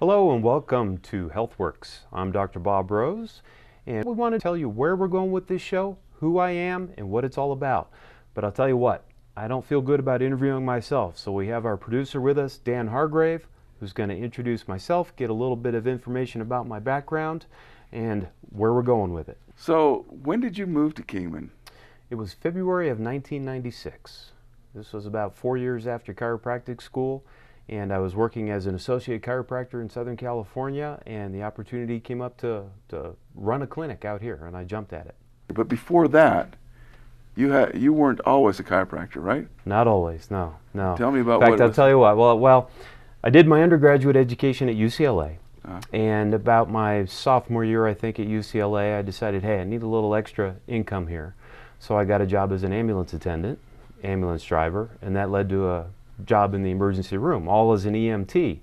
Hello and welcome to HealthWorks. I'm Dr. Bob Rose, and we want to tell you where we're going with this show, who I am, and what it's all about. But I'll tell you what, I don't feel good about interviewing myself, so we have our producer with us, Dan Hargrave, who's going to introduce myself, get a little bit of information about my background, and where we're going with it. So, when did you move to Kingman? It was February of 1996. This was about 4 years after chiropractic school, and I was working as an associate chiropractor in Southern California, and the opportunity came up to run a clinic out here, and I jumped at it. But before that, you weren't always a chiropractor, right? Not always, no. Tell me about In fact, what it I'll was. tell you what. Well, I did my undergraduate education at UCLA, and about my sophomore year, I think, at UCLA, I decided, hey, I need a little extra income here. So I got a job as an ambulance attendant, ambulance driver, and that led to a job in the emergency room, all as an EMT.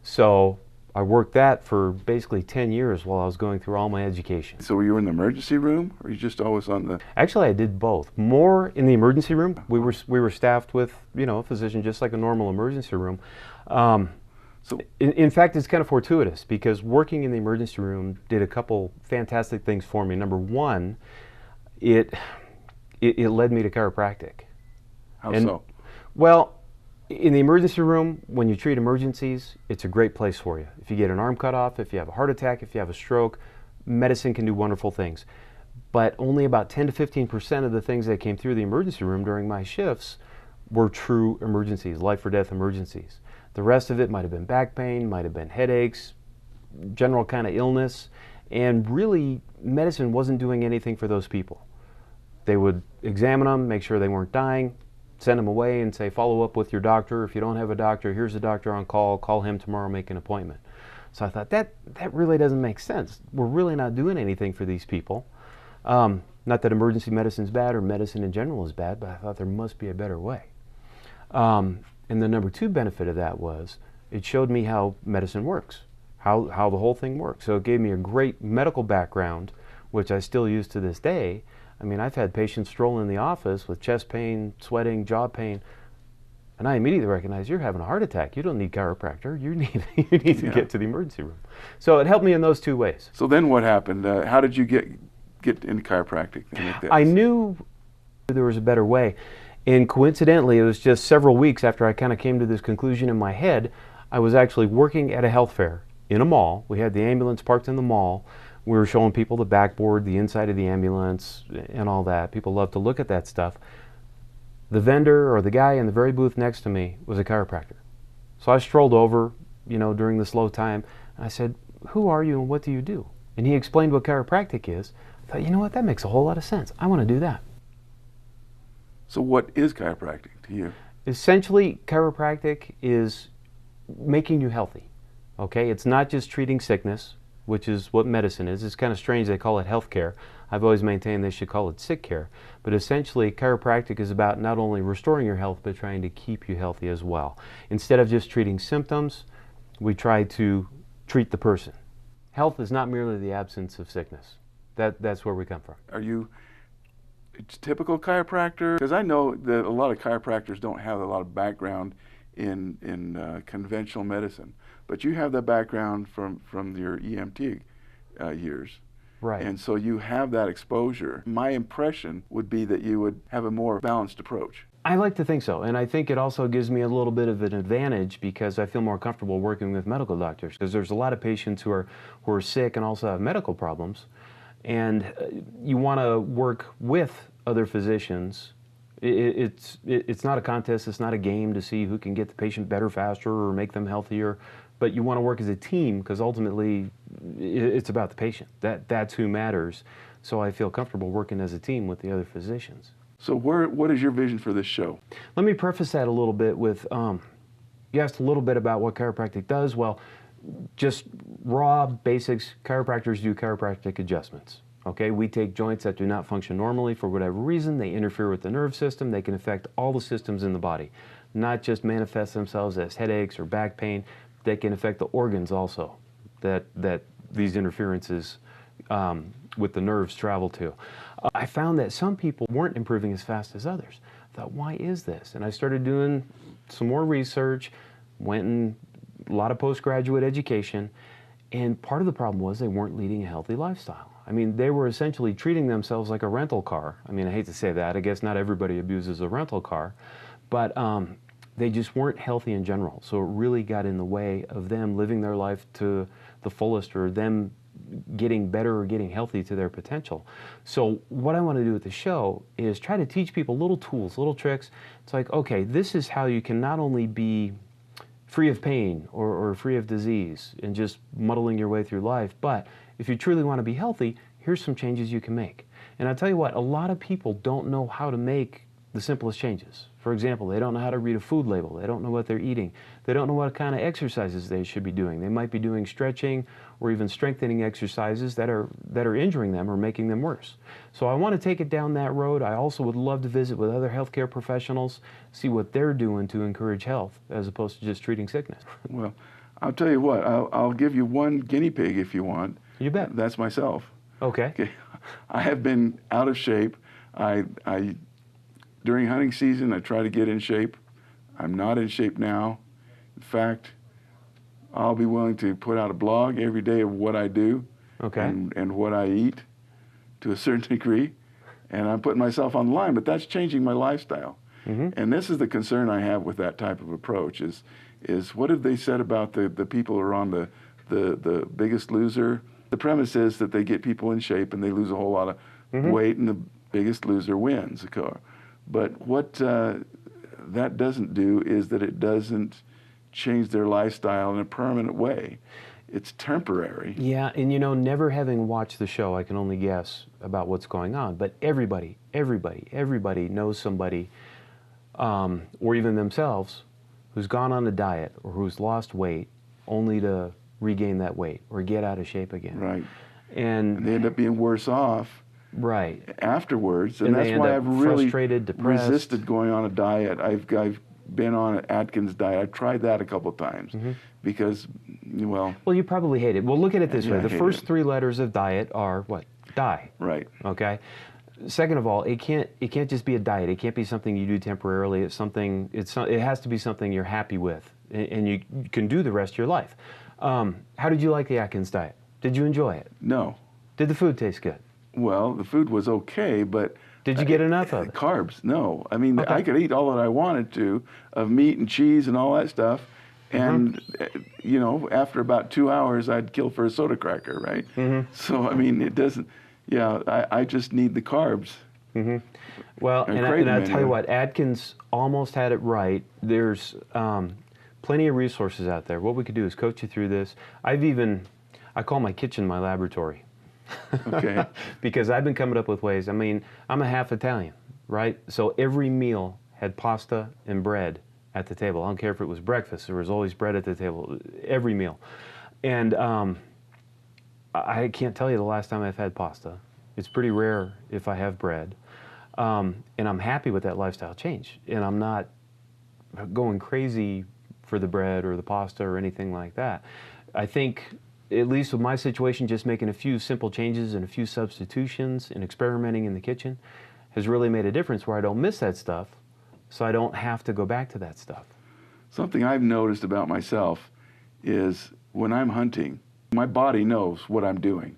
So I worked that for basically 10 years while I was going through all my education. So you were in the emergency room, or you just always on the... Actually, I did both. More in the emergency room. We were staffed with, a physician just like a normal emergency room. In fact, it's kind of fortuitous because working in the emergency room did a couple fantastic things for me. Number one, it led me to chiropractic. How so? Well, in the emergency room, when you treat emergencies, it's a great place for you. If you get an arm cut off, if you have a heart attack, if you have a stroke, medicine can do wonderful things. But only about 10 to 15% of the things that came through the emergency room during my shifts were true emergencies, life or death emergencies. The rest of it might have been back pain, might have been headaches, general kind of illness, and really medicine wasn't doing anything for those people. They would examine them, make sure they weren't dying, send them away and say, follow up with your doctor. If you don't have a doctor, here's a doctor on call him tomorrow, make an appointment. So I thought, that really doesn't make sense. We're really not doing anything for these people. Not that emergency medicine is bad or medicine in general is bad, but I thought there must be a better way. And the number two benefit of that was it showed me how medicine works, how the whole thing works. So it gave me a great medical background, which I still use to this day. I mean, I've had patients stroll in the office with chest pain, sweating, jaw pain, and I immediately recognize you're having a heart attack. You don't need chiropractor. You need to get to the emergency room. So it helped me in those two ways. So then what happened? How did you get into chiropractic? I knew there was a better way. And coincidentally, it was just several weeks after I kind of came to this conclusion in my head, I was actually working at a health fair in a mall. We had the ambulance parked in the mall. We were showing people the backboard, the inside of the ambulance, and all that. People love to look at that stuff. The vendor or the guy in the very booth next to me was a chiropractor. So I strolled over, during the slow time, and I said, who are you and what do you do? And he explained what chiropractic is. I thought, you know what, that makes a whole lot of sense. I want to do that. So what is chiropractic to you? Essentially, chiropractic is making you healthy. Okay, it's not just treating sickness, which is what medicine is. It's kind of strange they call it health care. I've always maintained they should call it sick care. But essentially, chiropractic is about not only restoring your health, but trying to keep you healthy as well. Instead of just treating symptoms, we try to treat the person. Health is not merely the absence of sickness. That's where we come from. Are you a typical chiropractor? Because I know that a lot of chiropractors don't have a lot of background in conventional medicine. But you have that background from your EMT years. Right. And so you have that exposure. My impression would be that you would have a more balanced approach. I like to think so, and I think it also gives me a little bit of an advantage because I feel more comfortable working with medical doctors, because there's a lot of patients who are sick and also have medical problems, and you want to work with other physicians. It's not a contest, it's not a game to see who can get the patient better faster or make them healthier, but you want to work as a team because ultimately it's about the patient. That's who matters. So I feel comfortable working as a team with the other physicians. So what is your vision for this show? Let me preface that a little bit with, you asked a little bit about what chiropractic does. Well, just raw basics, chiropractors do chiropractic adjustments. Okay, we take joints that do not function normally for whatever reason. They interfere with the nerve system. They can affect all the systems in the body, not just manifest themselves as headaches or back pain. They can affect the organs also that these interferences with the nerves travel to. I found that some people weren't improving as fast as others. I thought, why is this? And I started doing some more research, went and a lot of postgraduate education, and part of the problem was they weren't leading a healthy lifestyle. I mean, they were essentially treating themselves like a rental car. I mean, I hate to say that. I guess not everybody abuses a rental car, but they just weren't healthy in general. So it really got in the way of them living their life to the fullest, or them getting better or getting healthy to their potential. So what I want to do with the show is try to teach people little tools, little tricks. It's like, okay, this is how you can not only be free of pain or free of disease and just muddling your way through life, but if you truly want to be healthy, here's some changes you can make. And I'll tell you what, a lot of people don't know how to make the simplest changes. For example, they don't know how to read a food label. They don't know what they're eating. They don't know what kind of exercises they should be doing. They might be doing stretching or even strengthening exercises that are injuring them or making them worse. So I want to take it down that road. I also would love to visit with other healthcare professionals, see what they're doing to encourage health as opposed to just treating sickness. Well, I'll tell you what, I'll give you one guinea pig if you want. You bet. That's myself. Okay. I have been out of shape. During hunting season, I try to get in shape. I'm not in shape now. In fact, I'll be willing to put out a blog every day of what I do, Okay. and what I eat to a certain degree. And I'm putting myself on the line, but that's changing my lifestyle. Mm-hmm. And this is the concern I have with that type of approach is what have they said about the people who are on the Biggest Loser? The premise is that they get people in shape and they lose a whole lot of Mm-hmm. weight, and the Biggest Loser wins. But what that doesn't do is that it doesn't change their lifestyle in a permanent way. It's temporary. Yeah, and you know, never having watched the show, I can only guess about what's going on. But everybody knows somebody, or even themselves, who's gone on a diet or who's lost weight only to regain that weight or get out of shape again. Right. And they end up being worse off. Right. Afterwards, And that's they why end up I've really frustrated, depressed. resisted going on a diet. I've been on an Atkins diet. I've tried that a couple of times because, well, you probably hate it. Well, look at it this Yeah, way. I The hate first it. 3 letters of diet are what? Die. right. Okay. Second of all, it can't just be a diet. It can't be something you do temporarily. It has to be something you're happy with, and you can do the rest of your life. How did you like the Atkins diet? Did you enjoy it? No. Did the food taste good? Well, the food was okay, but Did you get enough of it? Carbs, no. I mean, Okay. I could eat all that I wanted to of meat and cheese and all that stuff, and you know, after about 2 hours, I'd kill for a soda cracker, right? So I mean, it doesn't. Yeah, I just need the carbs. Well, And and crave I'll them tell you anyway. what, Atkins almost had it right. There's plenty of resources out there. What we could do is coach you through this. I call my kitchen my laboratory. Okay. Because I've been coming up with ways. I mean, I'm a half Italian, right? So every meal had pasta and bread at the table. I don't care if it was breakfast. There was always bread at the table, every meal. And I can't tell you the last time I've had pasta. It's pretty rare if I have bread. And I'm happy with that lifestyle change. And I'm not going crazy for the bread or the pasta or anything like that. I think, at least with my situation, just making a few simple changes and a few substitutions and experimenting in the kitchen has really made a difference where I don't miss that stuff, so I don't have to go back to that stuff. Something I've noticed about myself is when I'm hunting, my body knows what I'm doing.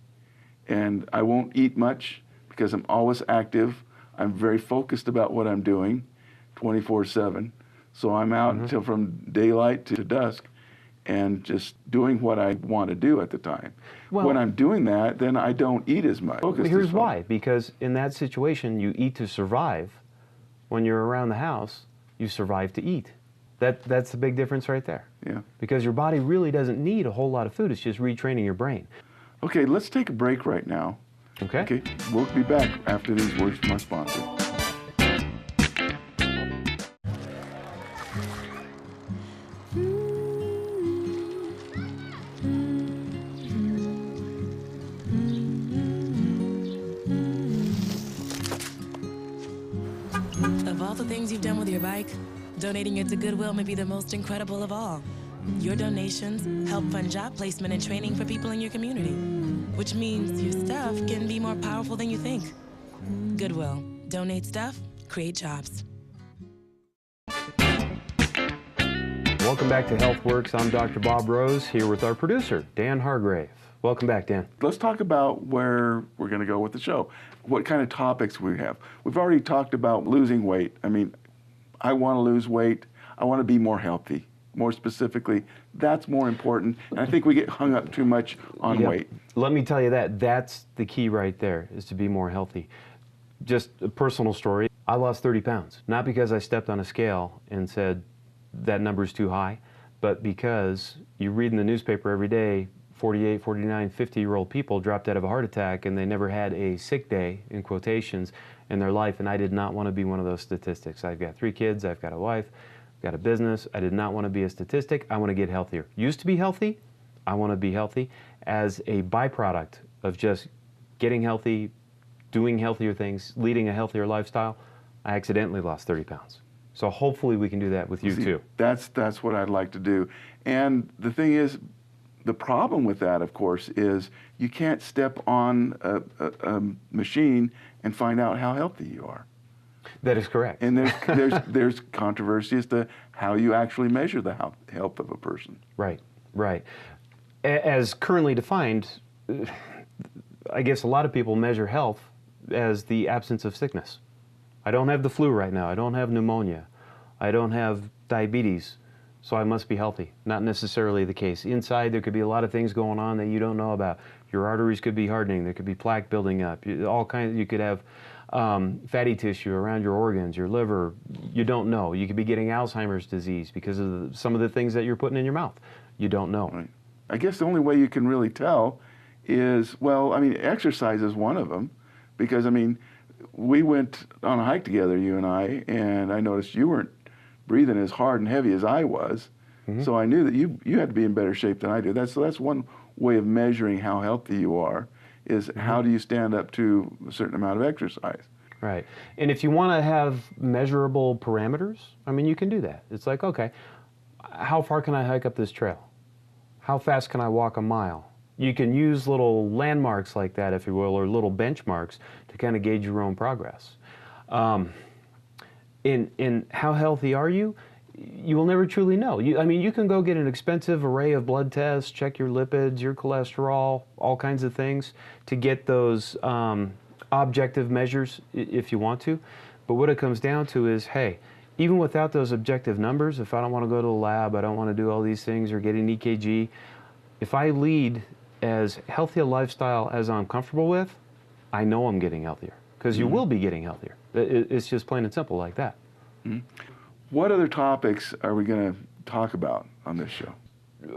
And I won't eat much because I'm always active. I'm very focused about what I'm doing 24/7. So I'm out until from daylight to dusk and just doing what I want to do at the time. Well, when I'm doing that, then I don't eat as much. Well, here's why. Because in that situation, you eat to survive. When you're around the house, you survive to eat. That's the big difference right there. Yeah. Because your body really doesn't need a whole lot of food. It's just retraining your brain. Okay, let's take a break right now. Okay? Okay, we'll be back after these words from our sponsor. Of all the things you've done with your bike, donating it to Goodwill may be the most incredible of all. Your donations help fund job placement and training for people in your community, which means your stuff can be more powerful than you think. Goodwill. Donate stuff, create jobs. Welcome back to HealthWorks. I'm Dr. Bob Rose here with our producer, Dan Hargrave. Welcome back, Dan. Let's talk about where we're going to go with the show. What kind of topics we have. We've already talked about losing weight. I mean, I want to lose weight. I want to be more healthy. More specifically, that's more important. And I think we get hung up too much on weight. Let me tell you that's the key right there, is to be more healthy. Just a personal story. I lost 30 pounds, not because I stepped on a scale and said that number's too high, but because you read in the newspaper every day 48, 49, 50-year-old people dropped out of a heart attack and they never had a sick day, in quotations, in their life, and I did not want to be one of those statistics. I've got 3 kids, I've got a wife, I've got a business. I did not want to be a statistic. I want to get healthier. Used to be healthy, I want to be healthy. As a byproduct of just getting healthy, doing healthier things, leading a healthier lifestyle, I accidentally lost 30 pounds. So hopefully we can do that with you too. That's what I'd like to do. And the thing is, the problem with that, of course, is you can't step on a machine and find out how healthy you are. That is correct. And there's controversy as to how you actually measure the health of a person. Right, right. As currently defined, I guess a lot of people measure health as the absence of sickness. I don't have the flu right now. I don't have pneumonia. I don't have diabetes, so I must be healthy. Not necessarily the case. Inside, there could be a lot of things going on that you don't know about. Your arteries could be hardening. There could be plaque building up. All kinds. You could have fatty tissue around your organs, your liver. You don't know. You could be getting Alzheimer's disease because of some of the things that you're putting in your mouth. You don't know. Right. I guess the only way you can really tell is, well, I mean, exercise is one of them, because, I mean, we went on a hike together, you and I noticed you weren't breathing as hard and heavy as I was. Mm-hmm. So I knew that you had to be in better shape than I do. That's one way of measuring how healthy you are, is mm-hmm. how do you stand up to a certain amount of exercise. Right. And if you want to have measurable parameters, I mean, you can do that. It's like, okay, how far can I hike up this trail? How fast can I walk a mile? You can use little landmarks like that, if you will, or little benchmarks to kind of gauge your own progress. In how healthy are you? You will never truly know. I mean, you can go get an expensive array of blood tests, check your lipids, your cholesterol, all kinds of things to get those objective measures if you want to. But what it comes down to is, hey, even without those objective numbers, if I don't want to go to the lab, I don't want to do all these things or get an EKG, if I lead as healthy a lifestyle as I'm comfortable with, I know I'm getting healthier, because you will be getting healthier. It's just plain and simple like that. Mm-hmm. What other topics are we going to talk about on this show?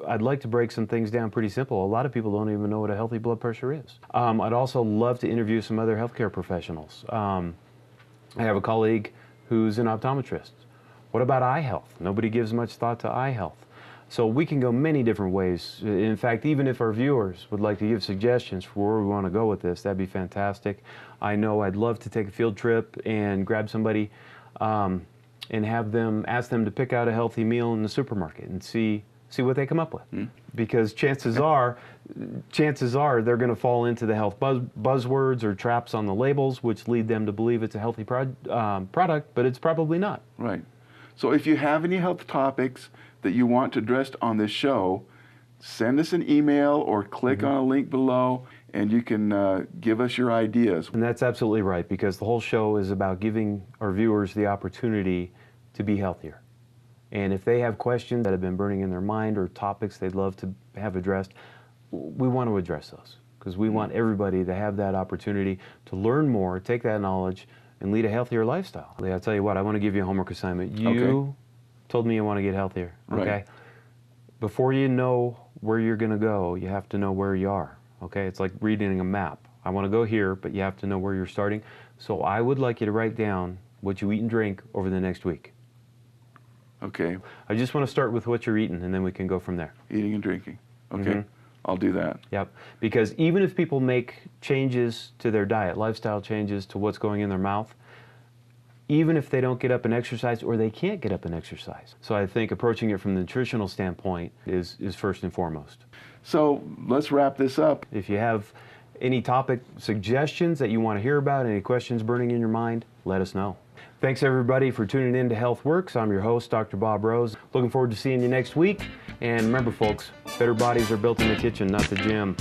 I'd like to break some things down pretty simple. A lot of people don't even know what a healthy blood pressure is. I'd also love to interview some other healthcare professionals. I have a colleague who's an optometrist. What about eye health? Nobody gives much thought to eye health. So we can go many different ways. In fact, even if our viewers would like to give suggestions for where we want to go with this, that'd be fantastic. I know I'd love to take a field trip and grab somebody and ask them to pick out a healthy meal in the supermarket and see what they come up with. Mm. Because chances are they're going to fall into the health buzzwords or traps on the labels, which lead them to believe it's a healthy product, but it's probably not. Right. So if you have any health topics that you want addressed on this show, send us an email or click on a link below, and you can give us your ideas. And that's absolutely right, because the whole show is about giving our viewers the opportunity to be healthier. And if they have questions that have been burning in their mind or topics they'd love to have addressed, we want to address those, because we want everybody to have that opportunity to learn more, take that knowledge, and lead a healthier lifestyle. I'll tell you what, I want to give you a homework assignment. You told me you want to get healthier, okay? Right. Before you know where you're going to go, you have to know where you are, okay? It's like reading a map. I want to go here, but you have to know where you're starting. So I would like you to write down what you eat and drink over the next week. Okay. I just want to start with what you're eating, and then we can go from there. Eating and drinking. Okay. I'll do that. Yep. Because even if people make changes to their diet, lifestyle changes to what's going in their mouth, even if they don't get up and exercise, or they can't get up and exercise. So I think approaching it from the nutritional standpoint is first and foremost. So let's wrap this up. If you have Any topic suggestions that you want to hear about, any questions burning in your mind, let us know. Thanks everybody for tuning in to Health Works. I'm your host, Dr. Bob Rose. Looking forward to seeing you next week. And remember folks, better bodies are built in the kitchen, not the gym.